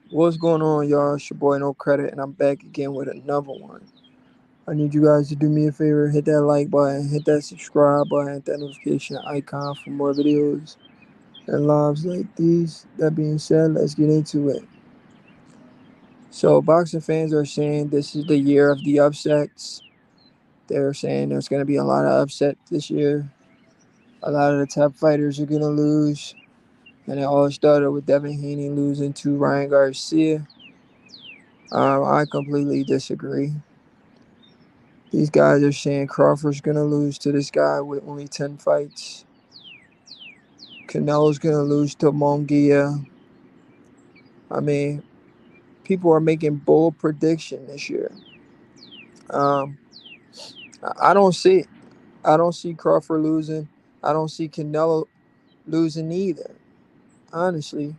What's going on, y'all? It's your boy No Credit, and I'm back again with another one. I need you guys to do me a favor, hit that like button, hit that subscribe button, hit that notification icon for more videos and lives like these. That being said, let's get into it. So, boxing fans are saying this is the year of the upsets. They're saying there's going to be a lot of upset this year. A lot of the top fighters are going to lose. And it all started with Devin Haney losing to Ryan Garcia. I completely disagree. These guys are saying Crawford's going to lose to this guy with only 10 fights. Canelo's going to lose to Mongia. I mean, people are making bold prediction this year. Um, I don't see it. I don't see Crawford losing. I don't see Canelo losing either, honestly.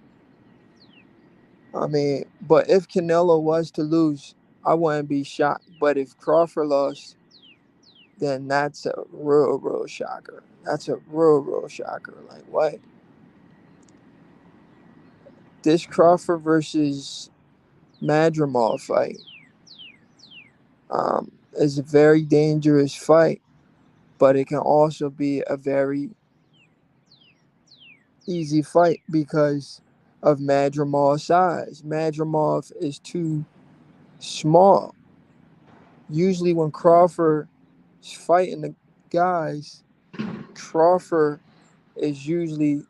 I mean, but if Canelo was to lose, I wouldn't be shocked. But if Crawford lost, then that's a real shocker. That's a real shocker. Like, what? This Crawford versus Madrimal fight is a very dangerous fight, but it can also be a very easy fight because of Madrimal's size. Madrimal is too small. Usually, when Crawford is fighting the guys, Crawford is usually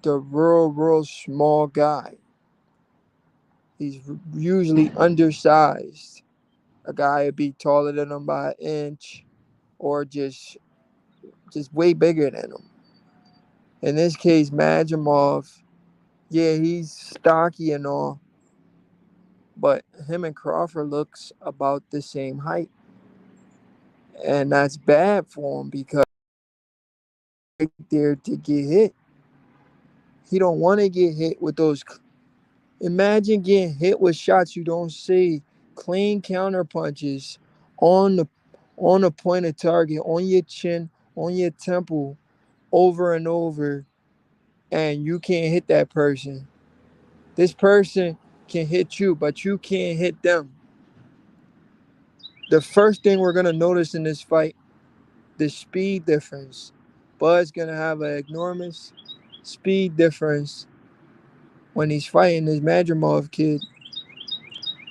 the real small guy. He's usually undersized. A guy would be taller than him by an inch or just way bigger than him. In this case, Majimov, yeah, he's stocky and all, but him and Crawford looks about the same height. And that's bad for him because he's right there to get hit. He don't want to get hit with those. Imagine getting hit with shots you don't see, clean counter punches on the point of target, on your chin, on your temple, over and over, and you can't hit that person. This person can hit you, but you can't hit them. The first thing we're gonna notice in this fight, the speed difference. Bud's gonna have an enormous speed difference when he's fighting this Madrimov kid.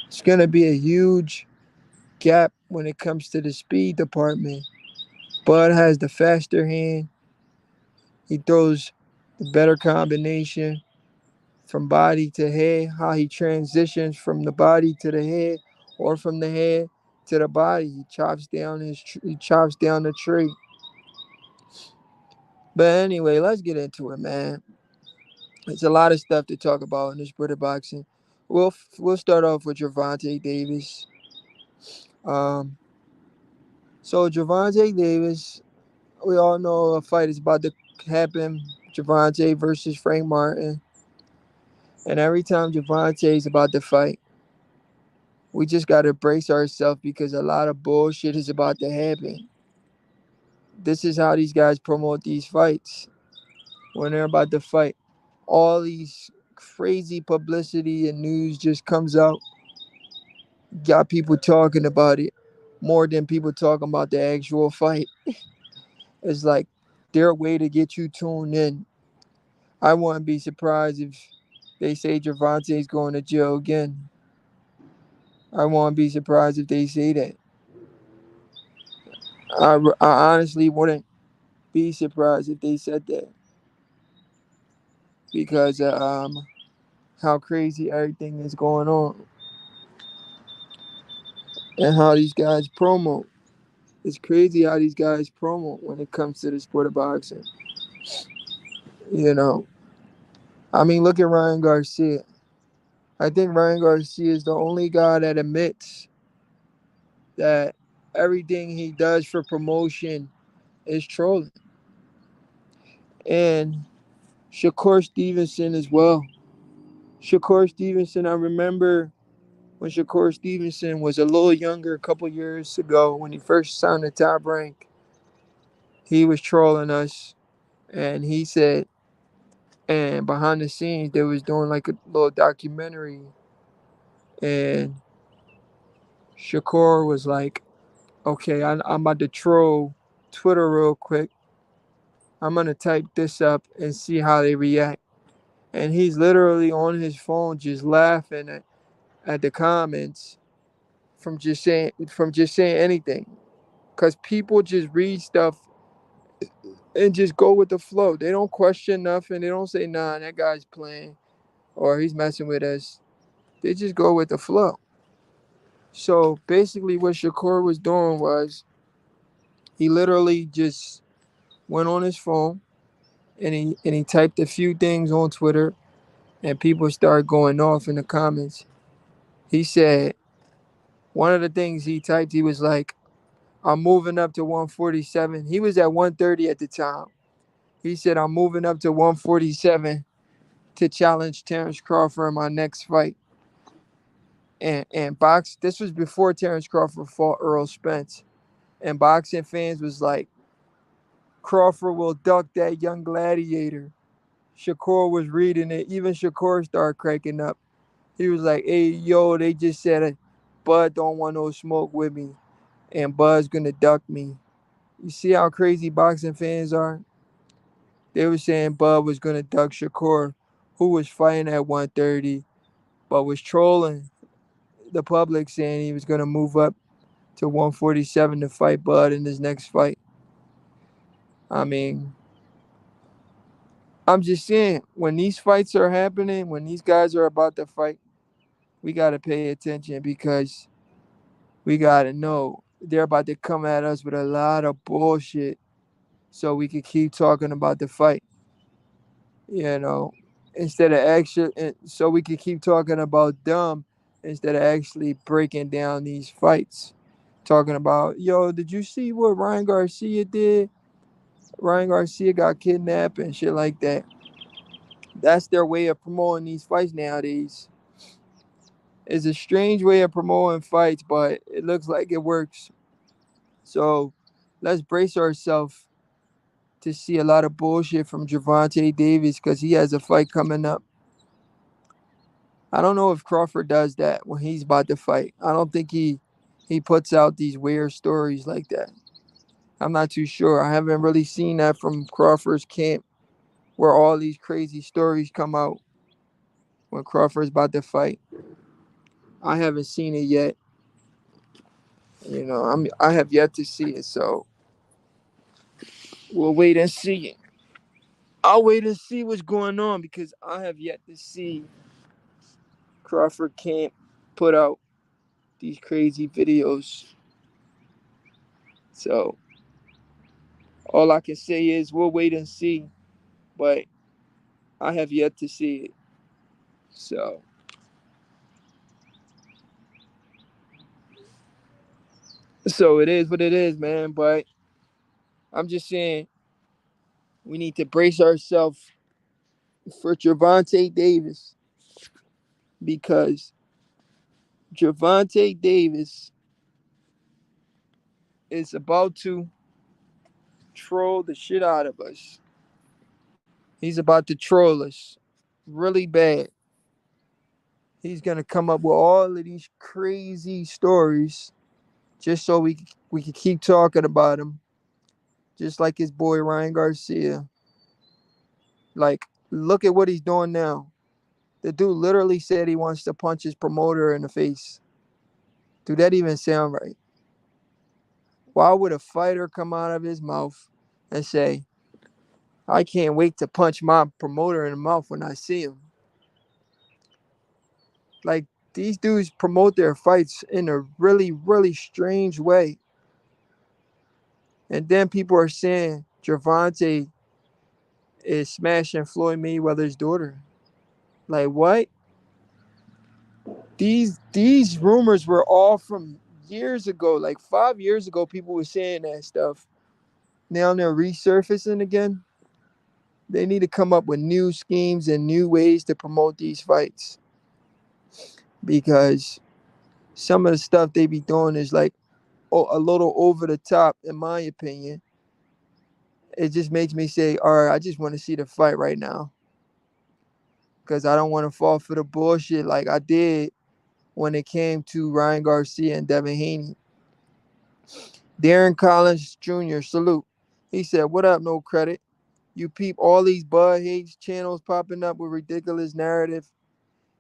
It's gonna be a huge gap when it comes to the speed department. Bud has the faster hand. He throws the better combination from body to head, how he transitions from the body to the head or from the head to the body. He chops down the tree. But anyway, let's get into it, man. It's a lot of stuff to talk about in this sport of boxing. We'll start off with Gervonta Davis. Um, so Gervonta Davis, we all know a fight is about to happen. Gervonta versus Frank Martin, and every time Gervonta is about to fight, we just gotta brace ourselves because a lot of bullshit is about to happen. This is how these guys promote these fights when they're about to fight. All these crazy publicity and news just comes out. Got people talking about it more than people talking about the actual fight. It's like their way to get you tuned in. I wouldn't be surprised if they say Gervonta's going to jail again. I won't be surprised if they say that. I honestly wouldn't be surprised if they said that because how crazy everything is going on and how these guys promote. It's crazy how these guys promote when it comes to the sport of boxing. You know, I mean, look at Ryan Garcia. I think Ryan Garcia is the only guy that admits that everything he does for promotion is trolling. And Shakur Stevenson as well. Shakur Stevenson, I remember when Shakur Stevenson was a little younger a couple years ago when he first signed the top rank. He was trolling us and he said And behind the scenes, they was doing like a little documentary, and Shakur was like, "Okay, I'm about to troll Twitter real quick. I'm gonna type this up and see how they react." And he's literally on his phone just laughing at the comments from just saying anything, because people just read stuff and just go with the flow. They don't question nothing. They don't say, "Nah, that guy's playing," or "He's messing with us." They just go with the flow. So basically, what Shakur was doing was he literally just went on his phone and he typed a few things on Twitter, and people started going off in the comments. He said one of the things he typed, he was like, "I'm moving up to 147." He was at 130 at the time. He said, "I'm moving up to 147 to challenge Terence Crawford in my next fight." And box. This was before Terence Crawford fought Earl Spence, and boxing fans was like, "Crawford will duck that young gladiator." Shakur was reading it. Even Shakur started cracking up. He was like, "Hey, yo, they just said Bud don't want no smoke with me, and Bud's gonna duck me." You see how crazy boxing fans are? They were saying Bud was gonna duck Shakur, who was fighting at 130, but was trolling the public, saying he was gonna move up to 147 to fight Bud in his next fight. I mean, I'm just saying, when these fights are happening, when these guys are about to fight, we got to pay attention, because we got to know they're about to come at us with a lot of bullshit, so we can keep talking about the fight, you know, instead of actually, so we can keep talking about them instead of actually breaking down these fights. Talking about, yo, did you see what Ryan Garcia did? Ryan Garcia got kidnapped and shit like that. That's their way of promoting these fights nowadays. It's a strange way of promoting fights, but it looks like it works. So let's brace ourselves to see a lot of bullshit from Gervonta Davis, because he has a fight coming up. I don't know if Crawford does that when he's about to fight. I don't think he puts out these weird stories like that. I'm not too sure. I haven't really seen that from Crawford's camp, where all these crazy stories come out when Crawford's about to fight. I haven't seen it yet. I have yet to see it, so we'll wait and see. I'll wait and see what's going on, because I have yet to see Crawford can't put out these crazy videos. So all I can say is we'll wait and see, but I have yet to see it. So it is what it is, man. But I'm just saying we need to brace ourselves for Gervonta Davis, because Gervonta Davis is about to troll the shit out of us. He's about to troll us really bad. He's gonna come up with all of these crazy stories just so we can keep talking about him, just like his boy Ryan Garcia. Like, look at what he's doing now. The dude literally said he wants to punch his promoter in the face. Do that even sound right? Why would a fighter come out of his mouth and say, "I can't wait to punch my promoter in the mouth when I see him"? Like, these dudes promote their fights in a really, really strange way. And then people are saying Gervonta is smashing Floyd Mayweather's daughter. Like, what? These rumors were all from years ago. Like 5 years ago, people were saying that stuff. Now they're resurfacing again. They need to come up with new schemes and new ways to promote these fights, because some of the stuff they be doing is like a little over the top, in my opinion. It just makes me say, all right, I just want to see the fight right now. because I don't want to fall for the bullshit like I did when it came to Ryan Garcia and Devin Haney. Darren Collins Jr., salute. He said, "What up, no credit? You peep all these Bud Hates channels popping up with ridiculous narrative.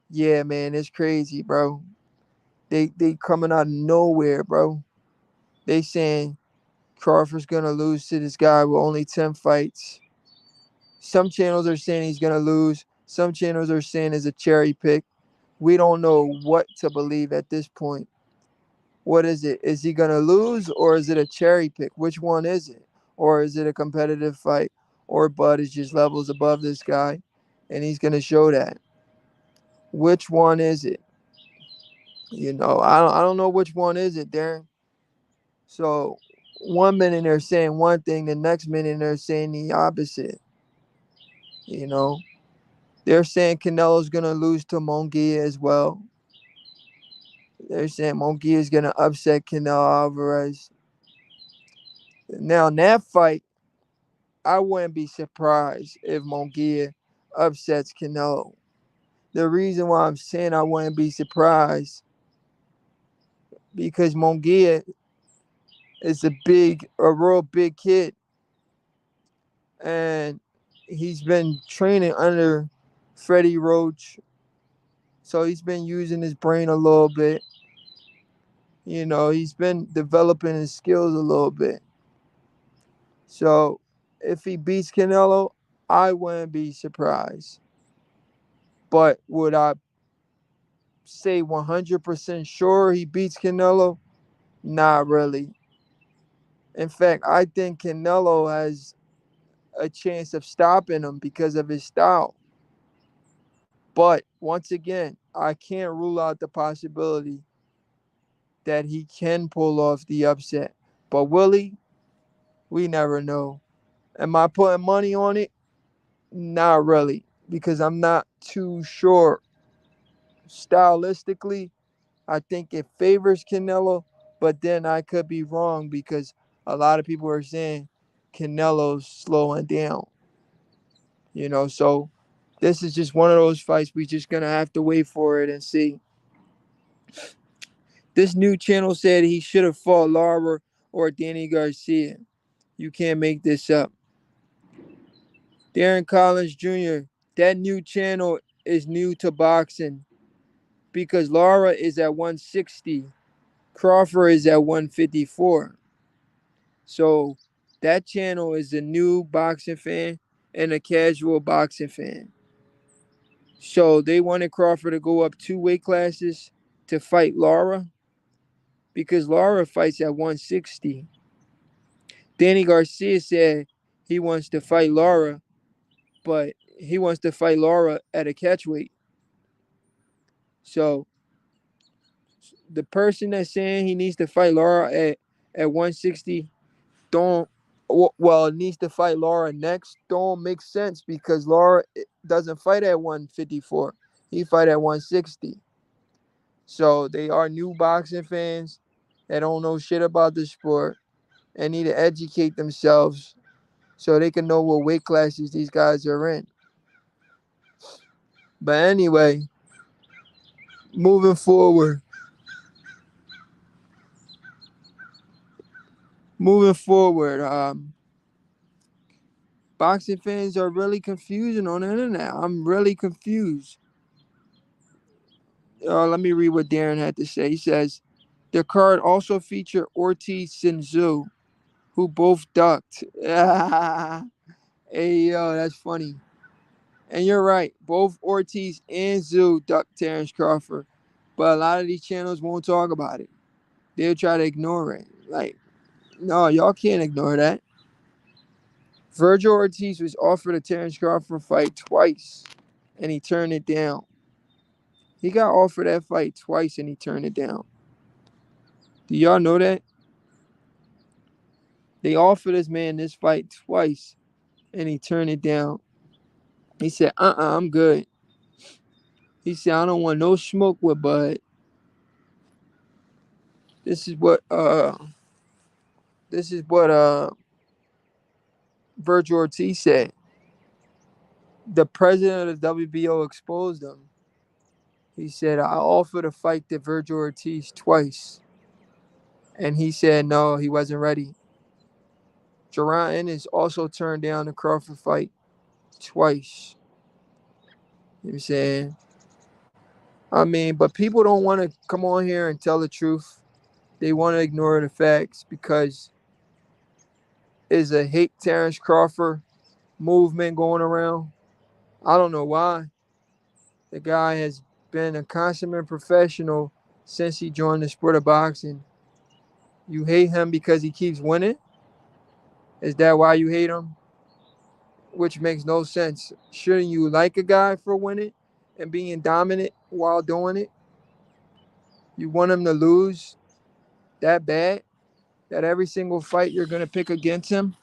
Yeah, man, it's crazy, bro. They coming out of nowhere, bro. They saying Crawford's gonna lose to this guy with only 10 fights. Some channels are saying he's gonna lose. Some channels are saying it's a cherry pick. We don't know what to believe at this point. What is it? Is he gonna lose or is it a cherry pick? Which one is it? Or is it a competitive fight? Or Bud is just levels above this guy and he's gonna show that. Which one is it? I don't know which one is it, Darren. So 1 minute they're saying one thing, the next minute they're saying the opposite. You know, they're saying Canelo's gonna lose to Munguia as well. They're saying Munguia is gonna upset Canelo Alvarez. Now in that fight, I wouldn't be surprised if Munguia upsets Canelo. The reason why I'm saying I wouldn't be surprised because Munguia is a real big kid, and he's been training under Freddie Roach, so he's been using his brain a little bit. He's been developing his skills a little bit. So if he beats Canelo, I wouldn't be surprised. But would I say 100% sure he beats Canelo? Not really. In fact, I think Canelo has a chance of stopping him because of his style. But once again, I can't rule out the possibility that he can pull off the upset. But will he? We never know. Am I putting money on it? Not really, because I'm not too sure. Stylistically, I think it favors Canelo, but then I could be wrong because a lot of people are saying Canelo's slowing down. So this is just one of those fights we just gonna have to wait for it and see. This new channel said he should have fought Lara or Danny Garcia. You can't make this up. Darren Collins Jr., that new channel is new to boxing because Lara is at 160. Crawford is at 154. So that channel is a new boxing fan and a casual boxing fan. So they wanted Crawford to go up 2 weight classes to fight Lara because Lara fights at 160. Danny Garcia said he wants to fight Lara, but he wants to fight Lara at a catchweight. So the person that's saying he needs to fight Lara at 160 don't needs to fight Lara next don't make sense because Lara doesn't fight at 154. He fight at 160. So they are new boxing fans that don't know shit about the sport and need to educate themselves so they can know what weight classes these guys are in. But anyway, moving forward. Boxing fans are really confusing on the internet. I'm really confused. Let me read what Darren had to say. He says, the card also featured Ortiz and Zhu, who both ducked. Hey, yo, that's funny. And you're right. Both Ortiz and Zhu ducked Terence Crawford. But a lot of these channels won't talk about it. They'll try to ignore it. Like, no, y'all can't ignore that. Virgil Ortiz was offered a Terence Crawford fight twice, and he turned it down. He got offered that fight twice, and he turned it down. Do y'all know that? They offered this man this fight twice, and he turned it down. He said, I'm good. He said, I don't want no smoke with Bud. This is what Virgil Ortiz said. The president of the WBO exposed him. He said, I offered to fight the Virgil Ortiz twice. And he said no, he wasn't ready. Jerron Ennis also turned down the Crawford fight twice. You know what I'm saying? I mean, but people don't want to come on here and tell the truth. They want to ignore the facts because there's a hate Terence Crawford movement going around. I don't know why. The guy has been a consummate professional since he joined the sport of boxing. You hate him because he keeps winning? Is that why you hate him? Which makes no sense. Shouldn't you like a guy for winning and being dominant while doing it? You want him to lose that bad? That every single fight you're going to pick against him?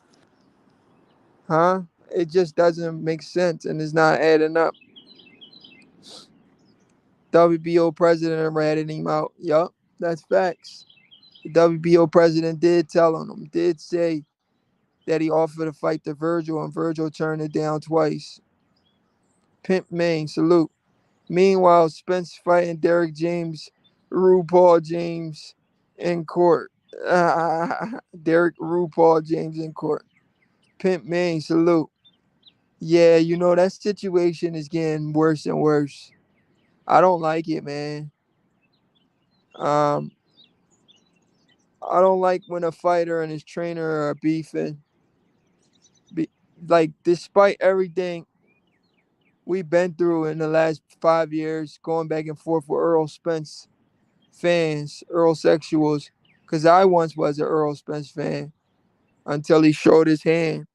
Huh? It just doesn't make sense and it's not adding up. WBO president ratted him out. Yup, that's facts. The WBO president did tell on him, did say that he offered to fight the Virgil, and Virgil turned it down twice. Pimp Maine, salute. Meanwhile, Spence fighting Derek James, RuPaul James in court. Derek RuPaul James in court. Pimp Maine, salute. Yeah, you know, that situation is getting worse and worse. I don't like it, man. Um, I don't like when a fighter and his trainer are beefing. Be, like, despite everything we've been through in the last 5 years, going back and forth with Earl Spence fans, Earl sexuals, because I once was an Earl Spence fan until he showed his hand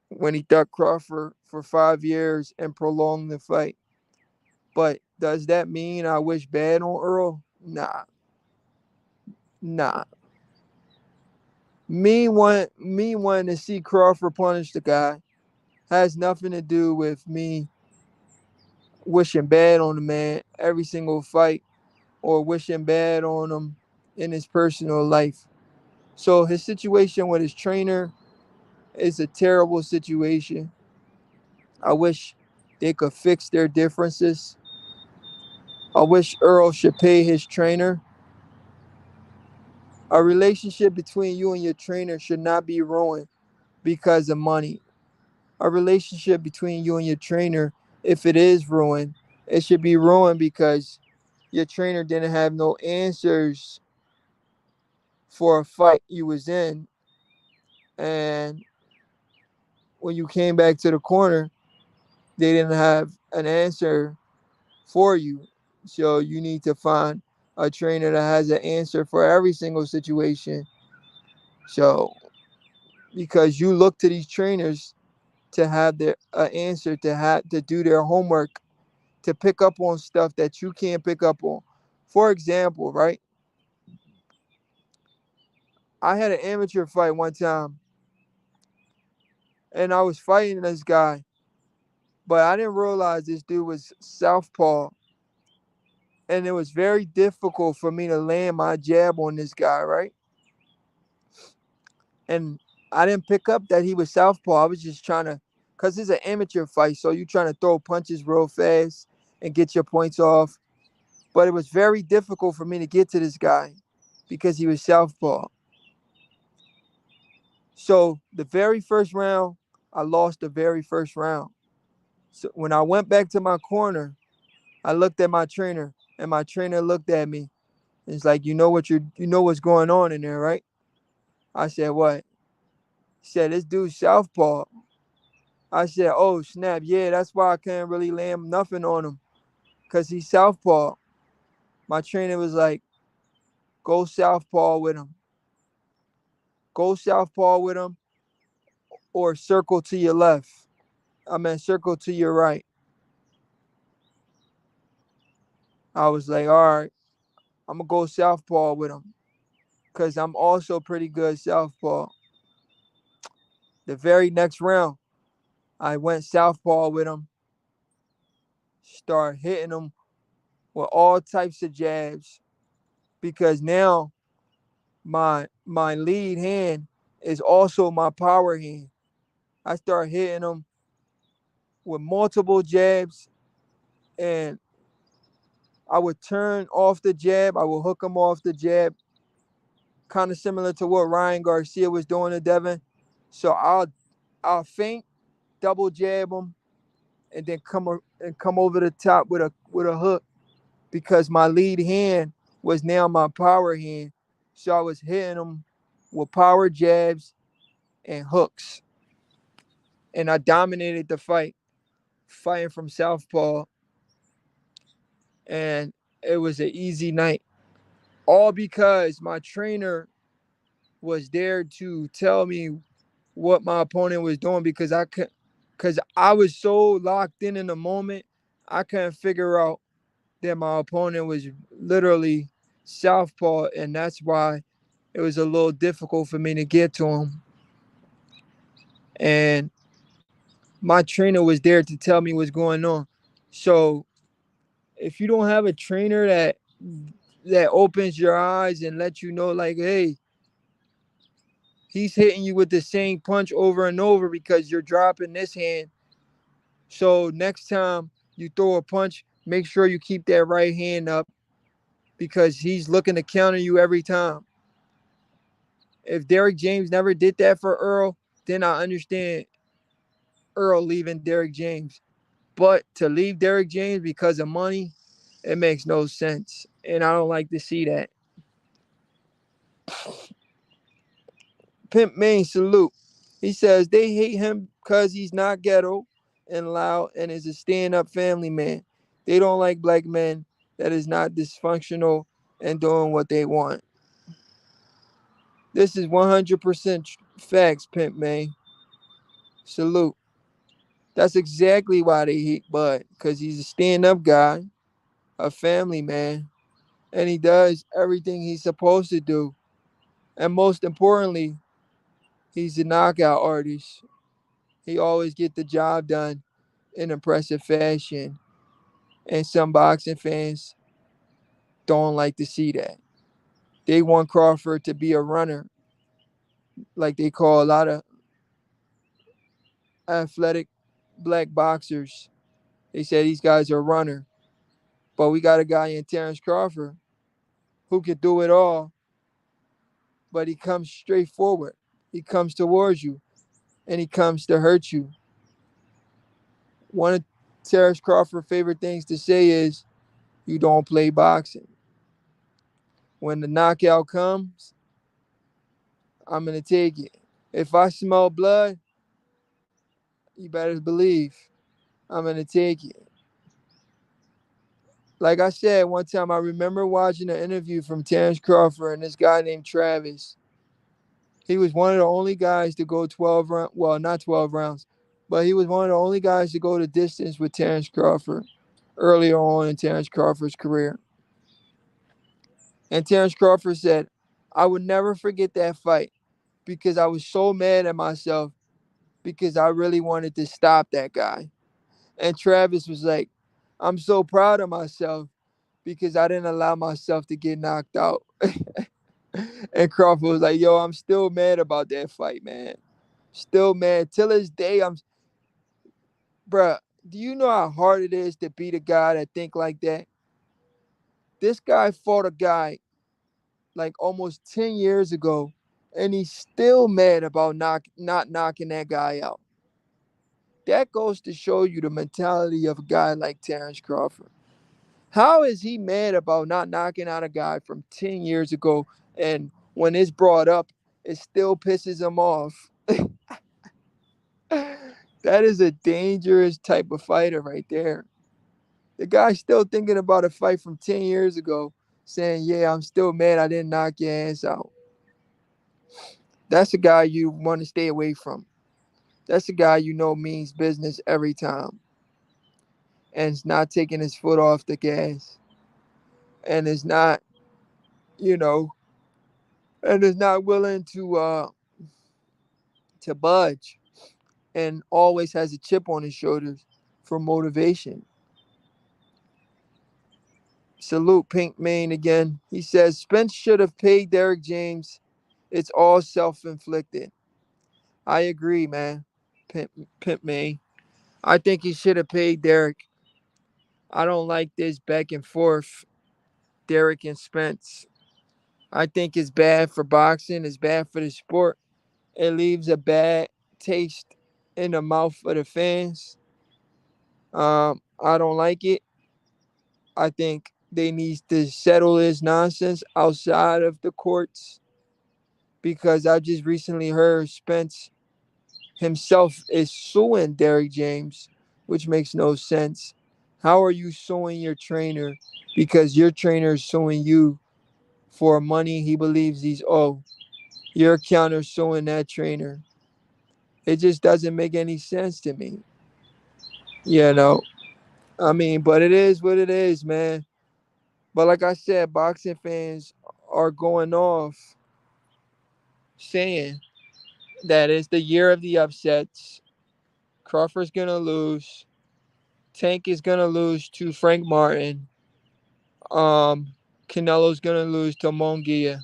when he ducked Crawford for 5 years and prolonged the fight. But does that mean I wish bad on Earl? Nah, nah. Me wanting to see Crawford punish the guy has nothing to do with me wishing bad on the man every single fight or wishing bad on him in his personal life. So his situation with his trainer is a terrible situation. I wish they could fix their differences. I wish Earl should pay his trainer. A relationship between you and your trainer should not be ruined because of money. A relationship between you and your trainer, if it is ruined, it should be ruined because your trainer didn't have no answers for a fight you was in, and when you came back to the corner, they didn't have an answer for you. So you need to find a trainer that has an answer for every single situation. So because you look to these trainers to have their answer, to do their homework, to pick up on stuff that you can't pick up on. For example, right? I had an amateur fight one time and I was fighting this guy, but I didn't realize this dude was southpaw, and it was very difficult for me to land my jab on this guy, right? And I didn't pick up that he was southpaw. I was just trying to, cause it's an amateur fight, so you trying to throw punches real fast and get your points off. But it was very difficult for me to get to this guy because he was southpaw. So the very first round, I lost the very first round. So when I went back to my corner, I looked at my trainer, and my trainer looked at me. And it's like, you know what's going on in there, right? I said, what? He said, this dude's southpaw. I said, oh snap, yeah, that's why I can't really land nothing on him, cause he's southpaw. My trainer was like, go southpaw with him. Go southpaw with him, or circle to your left. I mean, circle to your right. I was like, all right, I'm gonna go southpaw with him, cause I'm also pretty good southpaw. The very next round, I went southpaw with him, start hitting him with all types of jabs, because now my lead hand is also my power hand. I start hitting him with multiple jabs, and I would turn off the jab. I would hook him off the jab, kind of similar to what Ryan Garcia was doing to Devin. So I'll feint, double jab him, and then come over the top with a hook, because my lead hand was now my power hand. So I was hitting him with power jabs and hooks, and I dominated the fight, fighting from southpaw, and it was an easy night. All because my trainer was there to tell me what my opponent was doing, because I was so locked in the moment, I couldn't figure out that my opponent was literally southpaw, and that's why it was a little difficult for me to get to him. And my trainer was there to tell me what's going on. So if you don't have a trainer that opens your eyes and lets you know, like, hey, he's hitting you with the same punch over and over because you're dropping this hand. So next time you throw a punch, make sure you keep that right hand up, because he's looking to counter you every time. If Derrick James never did that for Earl, then I understand Earl leaving Derrick James. But to leave Derrick James because of money, it makes no sense. And I don't like to see that. Pimp Main salute. He says they hate him because he's not ghetto and loud and is a stand-up family man. They don't like black men that is not dysfunctional and doing what they want. This is 100% facts, Pimp Main. Salute. That's exactly why they hate Bud, because he's a stand-up guy, a family man, and he does everything he's supposed to do. And most importantly, he's a knockout artist. He always get the job done in impressive fashion. And some boxing fans don't like to see that. They want Crawford to be a runner, like they call a lot of athletic black boxers. They say these guys are runner. But we got a guy in Terence Crawford who could do it all, but he comes straight forward. He comes towards you, and he comes to hurt you. One of Terence Crawford's favorite things to say is, you don't play boxing. When the knockout comes, I'm going to take it. If I smell blood, you better believe I'm going to take it. Like I said, one time I remember watching an interview from Terence Crawford and this guy named Travis. He was one of the only guys to go 12 rounds. Well, not 12 rounds, but he was one of the only guys to go the distance with Terence Crawford earlier on in Terence Crawford's career. And Terence Crawford said, I would never forget that fight because I was so mad at myself because I really wanted to stop that guy. And Travis was like, I'm so proud of myself because I didn't allow myself to get knocked out. And Crawford was like, yo, I'm still mad about that fight, man. Still mad. Till this day, bruh, do you know how hard it is to beat a guy that think like that? This guy fought a guy like almost 10 years ago, and he's still mad about not knocking that guy out. That goes to show you the mentality of a guy like Terence Crawford. How is he mad about not knocking out a guy from 10 years ago, and when it's brought up, it still pisses him off? That is a dangerous type of fighter right there. The guy's still thinking about a fight from 10 years ago, saying, yeah, I'm still mad I didn't knock your ass out. That's a guy you want to stay away from. That's a guy you know means business every time and is not taking his foot off the gas and is not, you know, and is not willing to budge and always has a chip on his shoulders for motivation. Salute Pink Mane again. He says Spence should have paid Derrick James. It's all self-inflicted. I agree, man. Pimp Mane. I think he should have paid Derek. I don't like this back and forth, Derek and Spence. I think it's bad for boxing. It's bad for the sport. It leaves a bad taste in the mouth of the fans. I don't like it. I think they need to settle this nonsense outside of the courts because I just recently heard Spence himself is suing Derrick James, which makes no sense. How are you suing your trainer because your trainer is suing you for money he believes he's owed? You're counter suing that trainer. It just doesn't make any sense to me. You know, I mean, but it is what it is, man. But like I said, boxing fans are going off saying that it's the year of the upsets. Crawford's gonna lose. Tank is gonna lose to Frank Martin. Um, Canelo's gonna lose to Mongia.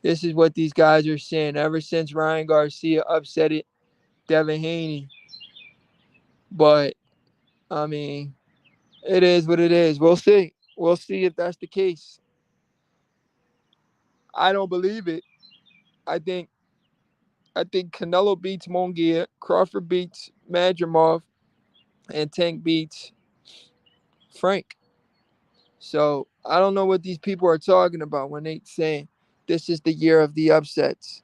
This is what these guys are saying ever since Ryan Garcia upset it, Devin Haney. But I mean, it is what it is. We'll see. We'll see if that's the case. I don't believe it. I think I think Canelo beats Mongia, Crawford beats Madrimov, and Tank beats Frank. So I don't know what these people are talking about when they saying this is the year of the upsets.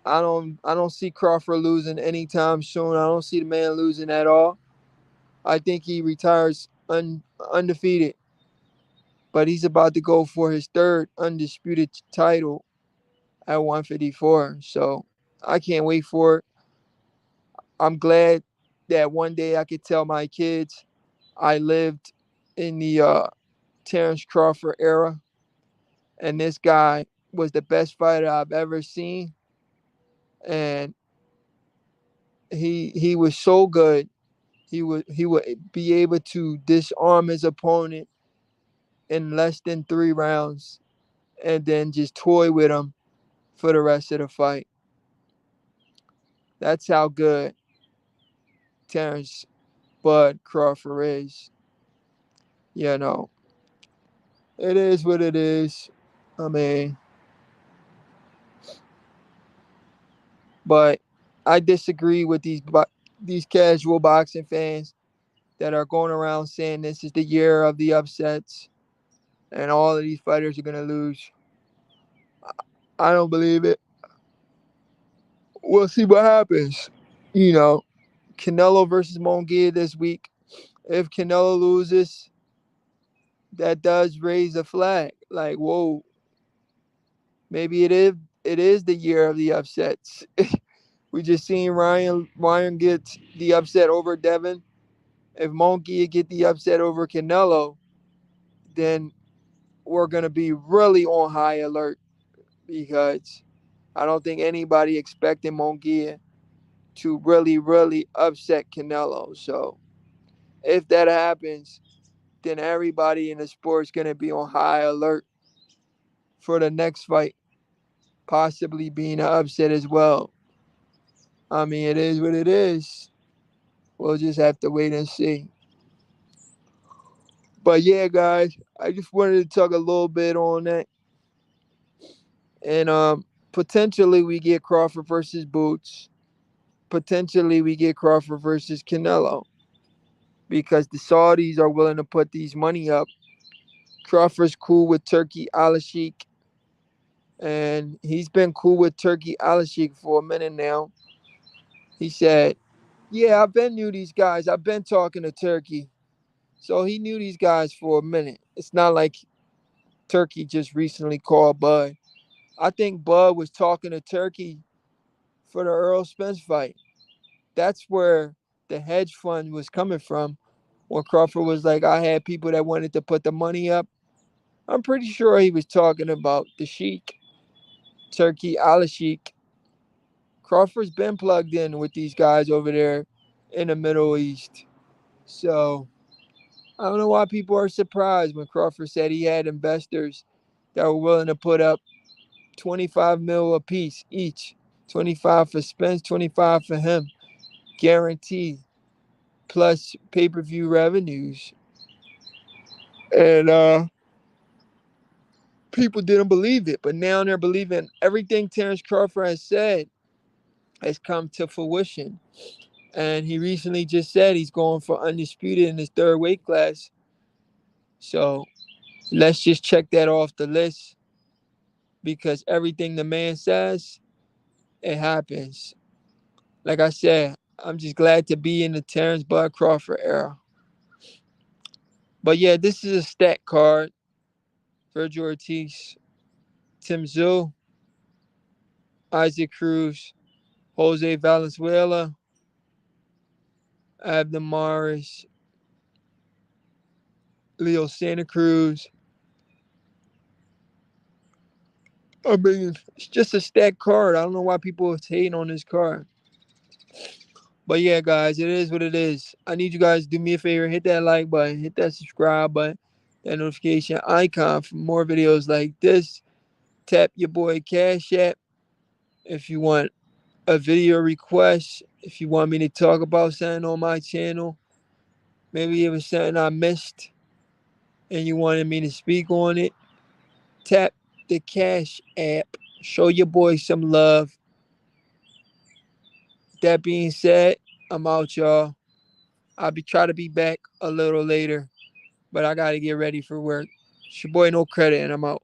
I don't see Crawford losing anytime soon. I don't see the man losing at all. I think he retires undefeated, but he's about to go for his third undisputed title at 154. So I can't wait for it. I'm glad that one day I could tell my kids I lived in the Terence Crawford era, and this guy was the best fighter I've ever seen, and he was so good. He would be able to disarm his opponent in less than 3 rounds, and then just toy with him for the rest of the fight. That's how good Terence Bud Crawford is. You know, it is what it is. I mean, but I disagree with these casual boxing fans that are going around saying this is the year of the upsets and all of these fighters are gonna lose. I don't believe it. We'll see what happens. You know, Canelo versus Mongia this week. If Canelo loses, that does raise a flag. Like, whoa, maybe it is the year of the upsets. We just seen Ryan get the upset over Devin. If Mongia get the upset over Canelo, then we're gonna be really on high alert because I don't think anybody expected Mongia to really, really upset Canelo. So if that happens, then everybody in the sport is gonna be on high alert for the next fight, possibly being an upset as well. I mean, it is what it is. We'll just have to wait and see. But yeah, guys, I just wanted to talk a little bit on that. And potentially we get Crawford versus Boots. Potentially we get Crawford versus Canelo because the Saudis are willing to put these money up. Crawford's cool with Turkey Al Sheikh, and he's been cool with Turkey Al Sheikh for a minute now. He said, "Yeah, I've been knew these guys. I've been talking to Turkey." So he knew these guys for a minute. It's not like Turkey just recently called Bud. I think Bud was talking to Turkey for the Earl Spence fight. That's where the hedge fund was coming from. When Crawford was like, I had people that wanted to put the money up. I'm pretty sure he was talking about the Sheik, Turkey Al Sheikh. Crawford's been plugged in with these guys over there in the Middle East. So I don't know why people are surprised when Crawford said he had investors that were willing to put up 25 mil a piece each. 25 for Spence, 25 for him. guarantee plus pay-per-view revenues. And people didn't believe it, but now they're believing everything Terence Crawford has said has come to fruition. And he recently just said he's going for undisputed in his third weight class. So let's just check that off the list because everything the man says, it happens. Like I said, I'm just glad to be in the Terence Bud Crawford era. But yeah, this is a stat card. Virgil Ortiz, Tim Tszyu, Isaac Cruz, Jose Valenzuela, Abner Maris, Leo Santa Cruz. I mean, it's just a stat card. I don't know why people are hating on this card. But yeah, guys, it is what it is. I need you guys to do me a favor, hit that like button, hit that subscribe button, that notification icon for more videos like this. Tap your boy Cash App if you want a video request, if you want me to talk about something on my channel, maybe it was something I missed and you wanted me to speak on it. Tap the Cash App. Show your boy some love. That being said, I'm out, y'all. I'll be try to be back a little later, but I gotta get ready for work. It's your boy No Credit, and I'm out.